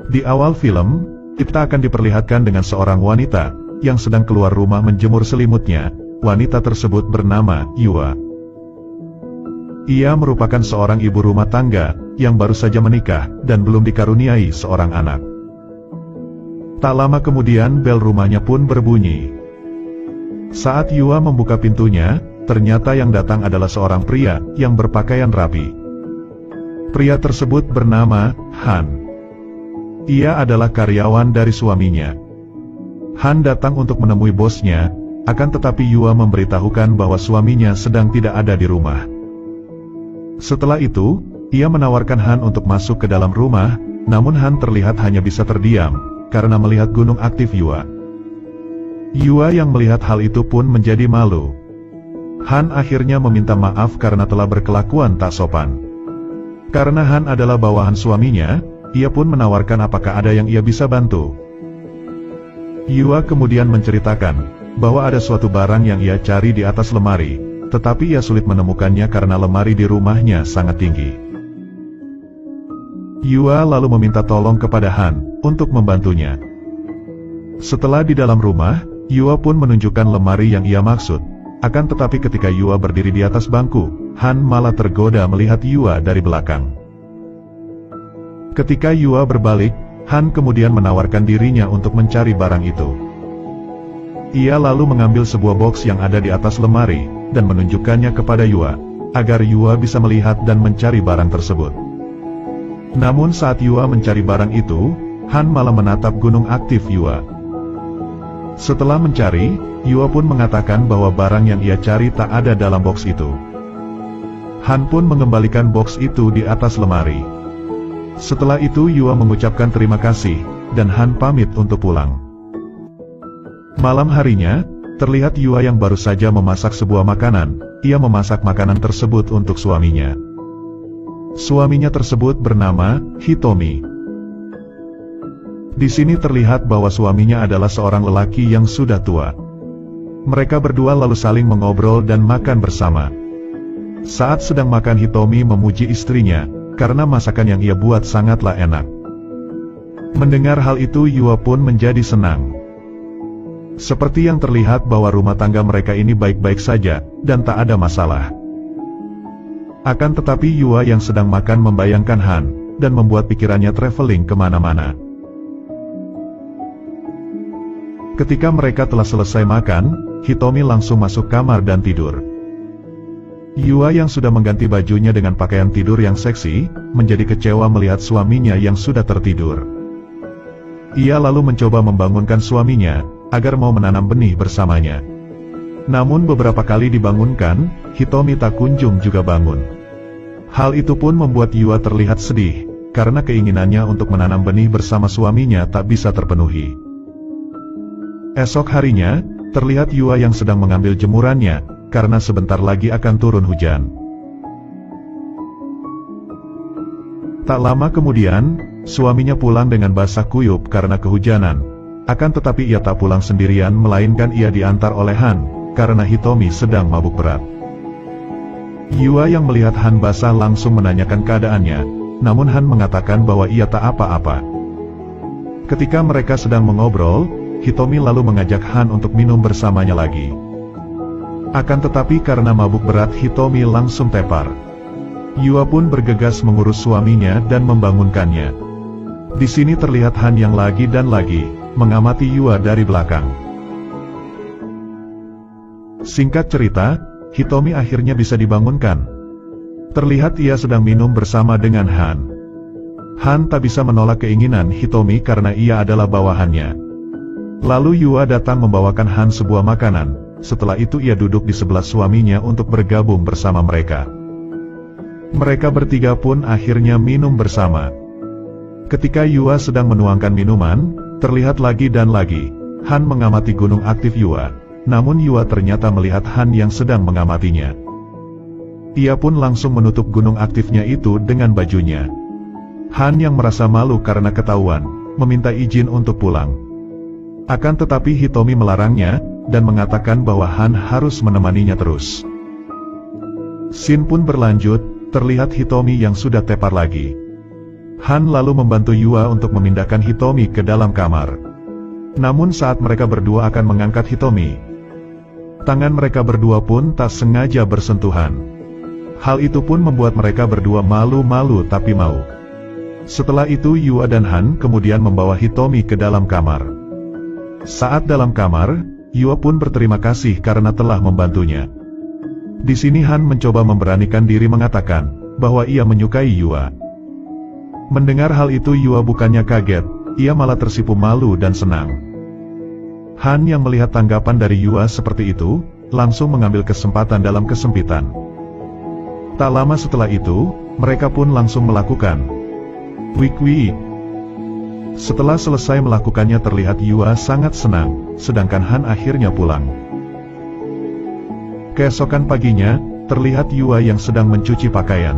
Di awal film, kita akan diperlihatkan dengan seorang wanita yang sedang keluar rumah menjemur selimutnya. Wanita tersebut bernama Yua. Ia merupakan seorang ibu rumah tangga yang baru saja menikah dan belum dikaruniai seorang anak. Tak lama kemudian bel rumahnya pun berbunyi. Saat Yua membuka pintunya, ternyata yang datang adalah seorang pria yang berpakaian rapi. Pria tersebut bernama Han. Ia adalah karyawan dari suaminya. Han datang untuk menemui bosnya, akan tetapi Yua memberitahukan bahwa suaminya sedang tidak ada di rumah. Setelah itu, ia menawarkan Han untuk masuk ke dalam rumah, namun Han terlihat hanya bisa terdiam, karena melihat gunung aktif Yua. Yua yang melihat hal itu pun menjadi malu. Han akhirnya meminta maaf karena telah berkelakuan tak sopan. Karena Han adalah bawahan suaminya, ia pun menawarkan apakah ada yang ia bisa bantu. Yua kemudian menceritakan bahwa ada suatu barang yang ia cari di atas lemari, tetapi ia sulit menemukannya karena lemari di rumahnya sangat tinggi. Yua lalu meminta tolong kepada Han untuk membantunya. Setelah di dalam rumah, Yua pun menunjukkan lemari yang ia maksud. Akan tetapi ketika Yua berdiri di atas bangku, Han malah tergoda melihat Yua dari belakang. Ketika Yua berbalik, Han kemudian menawarkan dirinya untuk mencari barang itu. Ia lalu mengambil sebuah box yang ada di atas lemari, dan menunjukkannya kepada Yua, agar Yua bisa melihat dan mencari barang tersebut. Namun saat Yua mencari barang itu, Han malah menatap gunung aktif Yua. Setelah mencari, Yua pun mengatakan bahwa barang yang ia cari tak ada dalam box itu. Han pun mengembalikan box itu di atas lemari. Setelah itu Yua mengucapkan terima kasih, dan Han pamit untuk pulang. Malam harinya, terlihat Yua yang baru saja memasak sebuah makanan. Ia memasak makanan tersebut untuk suaminya. Suaminya tersebut bernama Hitomi. Di sini terlihat bahwa suaminya adalah seorang lelaki yang sudah tua. Mereka berdua lalu saling mengobrol dan makan bersama. Saat sedang makan, Hitomi memuji istrinya karena masakan yang ia buat sangatlah enak. Mendengar hal itu Yua pun menjadi senang. Seperti yang terlihat bahwa rumah tangga mereka ini baik-baik saja, dan tak ada masalah. Akan tetapi Yua yang sedang makan membayangkan Han, dan membuat pikirannya traveling kemana-mana. Ketika mereka telah selesai makan, Hitomi langsung masuk kamar dan tidur. Yua yang sudah mengganti bajunya dengan pakaian tidur yang seksi, menjadi kecewa melihat suaminya yang sudah tertidur. Ia lalu mencoba membangunkan suaminya, agar mau menanam benih bersamanya. Namun beberapa kali dibangunkan, Hitomi tak kunjung juga bangun. Hal itu pun membuat Yua terlihat sedih, karena keinginannya untuk menanam benih bersama suaminya tak bisa terpenuhi. Esok harinya, terlihat Yua yang sedang mengambil jemurannya, karena sebentar lagi akan turun hujan. Tak lama kemudian, suaminya pulang dengan basah kuyup karena kehujanan. Akan tetapi ia tak pulang sendirian, melainkan ia diantar oleh Han, karena Hitomi sedang mabuk berat. Yua yang melihat Han basah langsung menanyakan keadaannya, namun Han mengatakan bahwa ia tak apa-apa. Ketika mereka sedang mengobrol, Hitomi lalu mengajak Han untuk minum bersamanya lagi. Akan tetapi karena mabuk berat, Hitomi langsung tepar. Yua pun bergegas mengurus suaminya dan membangunkannya. Di sini terlihat Han yang lagi dan lagi mengamati Yua dari belakang. Singkat cerita, Hitomi akhirnya bisa dibangunkan. Terlihat ia sedang minum bersama dengan Han. Han tak bisa menolak keinginan Hitomi karena ia adalah bawahannya. Lalu Yua datang membawakan Han sebuah makanan. Setelah itu ia duduk di sebelah suaminya untuk bergabung bersama mereka. Mereka bertiga pun akhirnya minum bersama. Ketika Yua sedang menuangkan minuman, terlihat lagi dan lagi Han mengamati gunung aktif Yua. Namun Yua ternyata melihat Han yang sedang mengamatinya. Ia pun langsung menutup gunung aktifnya itu dengan bajunya. Han yang merasa malu karena ketahuan, meminta izin untuk pulang. Akan tetapi Hitomi melarangnya, dan mengatakan bahwa Han harus menemaninya terus. Scene pun berlanjut, terlihat Hitomi yang sudah tepar lagi. Han lalu membantu Yua untuk memindahkan Hitomi ke dalam kamar. Namun saat mereka berdua akan mengangkat Hitomi, tangan mereka berdua pun tak sengaja bersentuhan. Hal itu pun membuat mereka berdua malu-malu tapi mau. Setelah itu Yua dan Han kemudian membawa Hitomi ke dalam kamar. Saat dalam kamar, Yua pun berterima kasih karena telah membantunya. Di sini Han mencoba memberanikan diri mengatakan bahwa ia menyukai Yua. Mendengar hal itu Yua bukannya kaget, ia malah tersipu malu dan senang. Han yang melihat tanggapan dari Yua seperti itu, langsung mengambil kesempatan dalam kesempitan. Tak lama setelah itu, mereka pun langsung melakukan wik-wik. Setelah selesai melakukannya terlihat Yua sangat senang, sedangkan Han akhirnya pulang. Keesokan paginya, terlihat Yua yang sedang mencuci pakaian.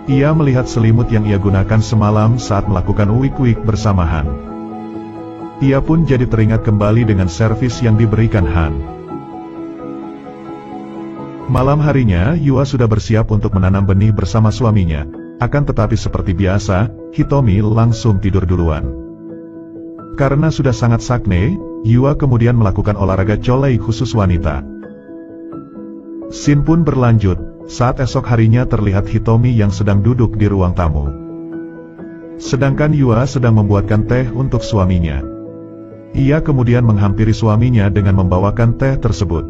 Ia melihat selimut yang ia gunakan semalam saat melakukan wik-wik bersama Han. Ia pun jadi teringat kembali dengan servis yang diberikan Han. Malam harinya, Yua sudah bersiap untuk menanam benih bersama suaminya. Akan tetapi seperti biasa, Hitomi langsung tidur duluan. Karena sudah sangat sakne, Yua kemudian melakukan olahraga colei khusus wanita. Scene pun berlanjut, saat esok harinya terlihat Hitomi yang sedang duduk di ruang tamu. Sedangkan Yua sedang membuatkan teh untuk suaminya. Ia kemudian menghampiri suaminya dengan membawakan teh tersebut.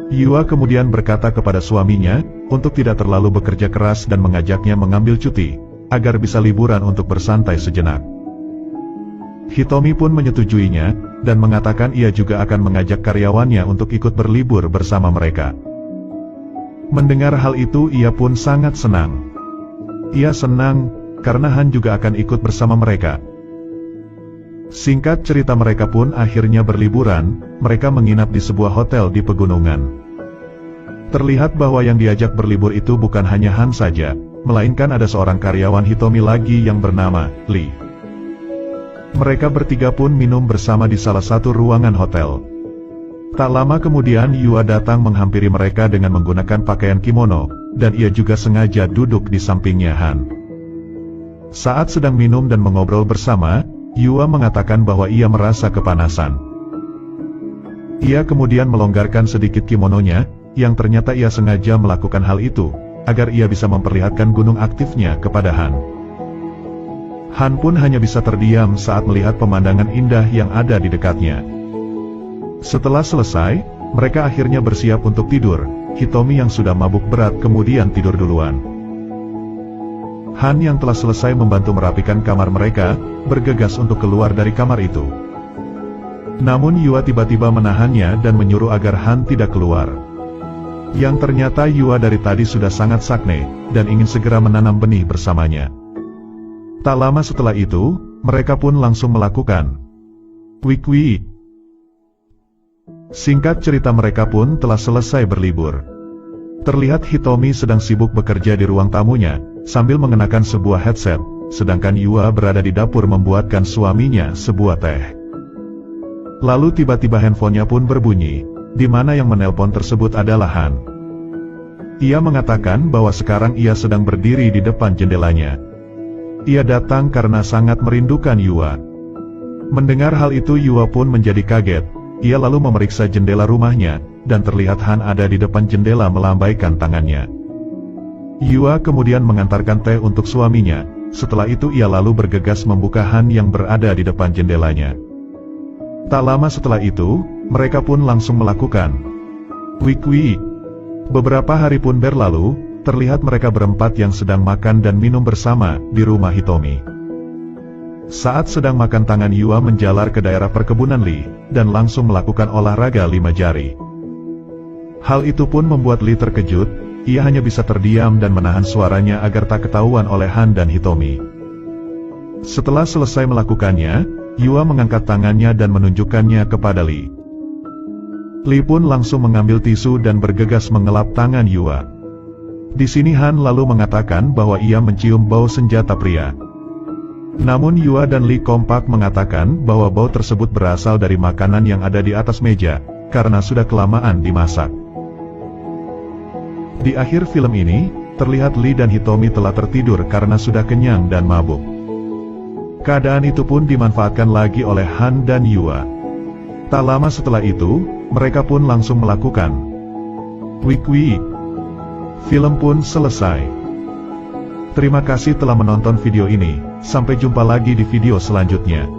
Yua kemudian berkata kepada suaminya, untuk tidak terlalu bekerja keras dan mengajaknya mengambil cuti, agar bisa liburan untuk bersantai sejenak. Hitomi pun menyetujuinya, dan mengatakan ia juga akan mengajak karyawannya untuk ikut berlibur bersama mereka. Mendengar hal itu ia pun sangat senang. Ia senang, karena Han juga akan ikut bersama mereka. Singkat cerita mereka pun akhirnya berliburan, mereka menginap di sebuah hotel di pegunungan. Terlihat bahwa yang diajak berlibur itu bukan hanya Han saja, melainkan ada seorang karyawan Hitomi lagi yang bernama Lee. Mereka bertiga pun minum bersama di salah satu ruangan hotel. Tak lama kemudian Yua datang menghampiri mereka dengan menggunakan pakaian kimono, dan ia juga sengaja duduk di sampingnya Han. Saat sedang minum dan mengobrol bersama, Yua mengatakan bahwa ia merasa kepanasan. Ia kemudian melonggarkan sedikit kimononya, yang ternyata ia sengaja melakukan hal itu, agar ia bisa memperlihatkan gunung aktifnya kepada Han. Han pun hanya bisa terdiam saat melihat pemandangan indah yang ada di dekatnya. Setelah selesai, mereka akhirnya bersiap untuk tidur. Hitomi yang sudah mabuk berat kemudian tidur duluan. Han yang telah selesai membantu merapikan kamar mereka, bergegas untuk keluar dari kamar itu. Namun Yua tiba-tiba menahannya dan menyuruh agar Han tidak keluar. Yang ternyata Yua dari tadi sudah sangat sakne, dan ingin segera menanam benih bersamanya. Tak lama setelah itu, mereka pun langsung melakukan wik-wik. Singkat cerita mereka pun telah selesai berlibur. Terlihat Hitomi sedang sibuk bekerja di ruang tamunya, sambil mengenakan sebuah headset, sedangkan Yua berada di dapur membuatkan suaminya sebuah teh. Lalu tiba-tiba handphonenya pun berbunyi, di mana yang menelpon tersebut adalah Han. Ia mengatakan bahwa sekarang ia sedang berdiri di depan jendelanya. Ia datang karena sangat merindukan Yua. Mendengar hal itu Yua pun menjadi kaget. Ia lalu memeriksa jendela rumahnya, dan terlihat Han ada di depan jendela melambaikan tangannya. Yua kemudian mengantarkan teh untuk suaminya, setelah itu ia lalu bergegas membuka Han yang berada di depan jendelanya. Tak lama setelah itu, mereka pun langsung melakukan wik-wik. Beberapa hari pun berlalu, terlihat mereka berempat yang sedang makan dan minum bersama di rumah Hitomi. Saat sedang makan tangan Yua menjalar ke daerah perkebunan Lee, dan langsung melakukan olahraga 5 jari. Hal itu pun membuat Lee terkejut, ia hanya bisa terdiam dan menahan suaranya agar tak ketahuan oleh Han dan Hitomi. Setelah selesai melakukannya, Yua mengangkat tangannya dan menunjukkannya kepada Lee. Lee pun langsung mengambil tisu dan bergegas mengelap tangan Yua. Di sini Han lalu mengatakan bahwa ia mencium bau senjata pria. Namun Yua dan Lee kompak mengatakan bahwa bau tersebut berasal dari makanan yang ada di atas meja, karena sudah kelamaan dimasak. Di akhir film ini, terlihat Lee dan Hitomi telah tertidur karena sudah kenyang dan mabuk. Keadaan itu pun dimanfaatkan lagi oleh Han dan Yua. Tak lama setelah itu, mereka pun langsung melakukan wik-wik. Film pun selesai. Terima kasih telah menonton video ini, sampai jumpa lagi di video selanjutnya.